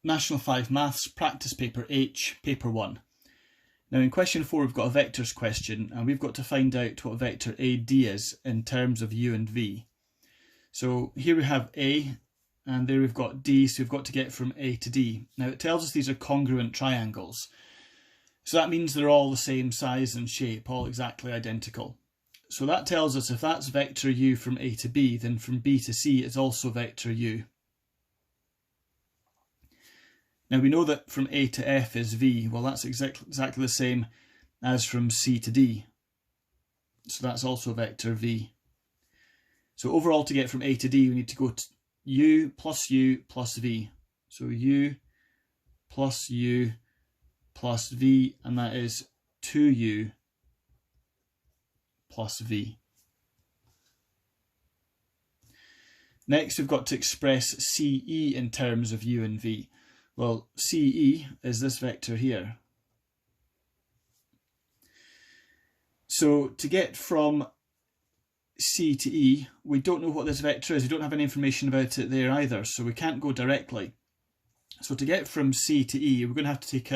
National 5 Maths Practice Paper H, Paper 1. Now in question 4 we've got a vectors question and we've got to find out what vector AD is in terms of u and v. So here we have A and there we've got D, so we've got to get from A to D. Now it tells us these are congruent triangles. So that means they're all the same size and shape, all exactly identical. So that tells us if that's vector u from A to B, then from B to C it's also vector u. Now we know that from A to F is V, well that's exactly the same as from C to D. So that's also vector V. So overall to get from A to D we need to go to U plus V. So U plus V, and that is 2U plus V. Next we've got to express CE in terms of u and v. Well, CE is this vector here. So to get from C to E, we don't know what this vector is. We don't have any information about it there either, so we can't go directly. So to get from C to E, we're going to have to take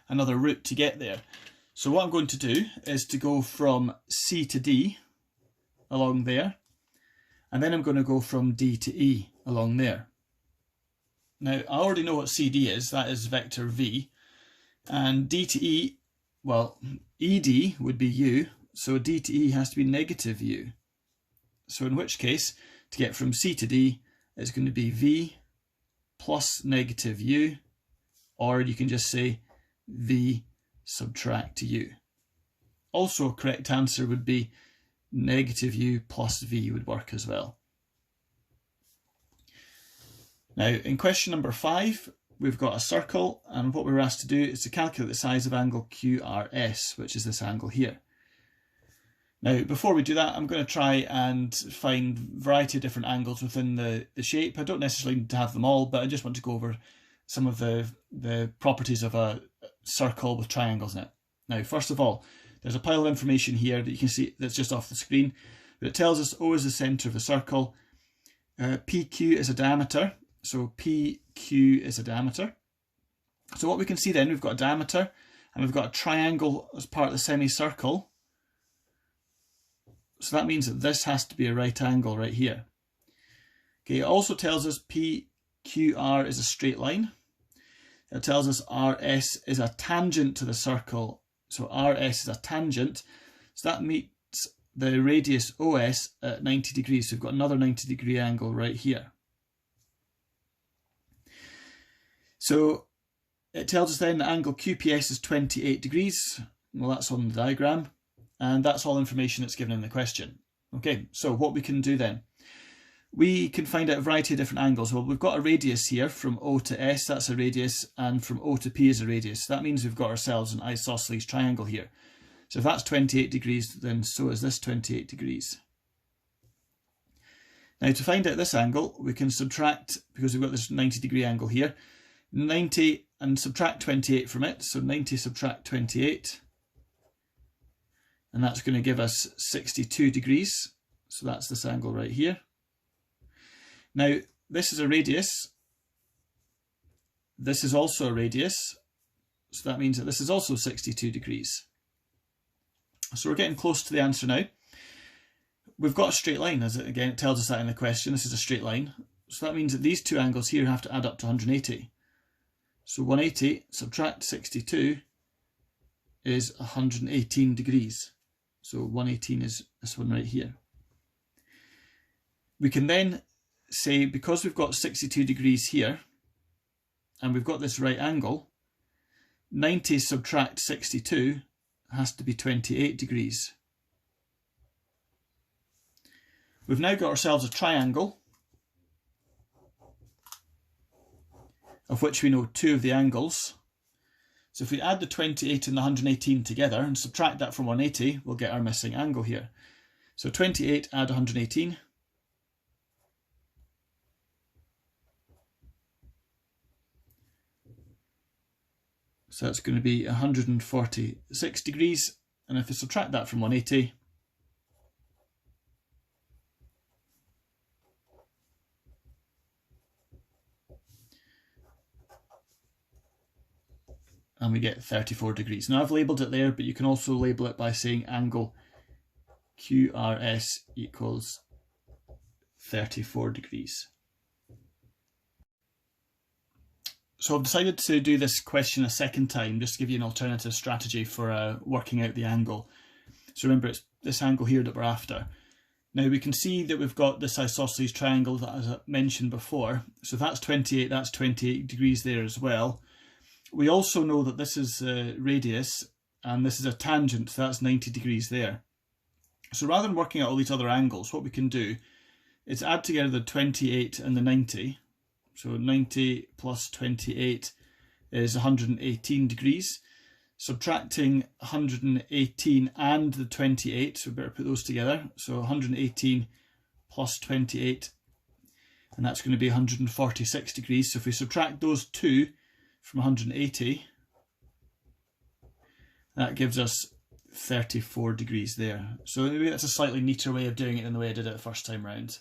another route to get there. So what I'm going to do is to go from C to D along there, and then I'm going to go from D to E along there. Now, I already know what CD is, that is vector V, and D to E, well, ED would be U, so D to E has to be negative U. So in which case, to get from C to D, it's going to be V plus negative U, or you can just say V subtract U. Also, a correct answer would be negative U plus V would work as well. Now in question number 5 we've got a circle, and what we were asked to do is to calculate the size of angle QRS, which is this angle here. Now before we do that I'm going to try and find a variety of different angles within the shape. I don't necessarily need to have them all, but I just want to go over some of the properties of a circle with triangles in it. Now first of all, there's a pile of information here that you can see that's just off the screen, but it tells us O is the centre of the circle, PQ is a diameter. So PQ is a diameter. So what we can see then, we've got a diameter and we've got a triangle as part of the semicircle. So that means that this has to be a right angle right here. Okay, it also tells us PQR is a straight line. It tells us RS is a tangent to the circle. So RS is a tangent. So that meets the radius OS at 90 degrees. So we've got another 90-degree angle right here. So it tells us then the angle QPS is 28 degrees. Well, that's on the diagram, and that's all information that's given in the question. Okay, so what we can do then, we can find out a variety of different angles. Well, we've got a radius here from O to S, that's a radius, and from O to P is a radius. That means we've got ourselves an isosceles triangle here. So if that's 28 degrees, then so is this 28 degrees. Now to find out this angle, we can subtract, because we've got this 90-degree angle here, 90 and subtract 28 from it, so 90 subtract 28, and that's going to give us 62 degrees, so that's this angle right here. Now this is a radius, this is also a radius, so that means that this is also 62 degrees. So we're getting close to the answer now. We've got a straight line, as it tells us that in the question. This is a straight line, so that means that these two angles here have to add up to 180. So 180 subtract 62 is 118 degrees. So 118 is this one right here. We can then say, because we've got 62 degrees here and we've got this right angle, 90 subtract 62 has to be 28 degrees. We've now got ourselves a triangle of which we know two of the angles. So if we add the 28 and the 118 together and subtract that from 180, we'll get our missing angle here. So 28 add 118. So that's going to be 146 degrees. And if we subtract that from 180, and we get 34 degrees. Now I've labelled it there, but you can also label it by saying angle QRS equals 34 degrees. So I've decided to do this question a second time, just to give you an alternative strategy for working out the angle. So remember, it's this angle here that we're after. Now we can see that we've got this isosceles triangle that, as I mentioned before, so that's 28 degrees there as well. We also know that this is radius and this is a tangent, so that's 90 degrees there. So rather than working out all these other angles, what we can do is add together the 28 and the 90. So 90 plus 28 is 118 degrees. Subtracting 118 and the 28, so we better put those together. So 118 plus 28, and that's going to be 146 degrees. So if we subtract those two from 180, that gives us 34 degrees there. So maybe that's a slightly neater way of doing it than the way I did it the first time round.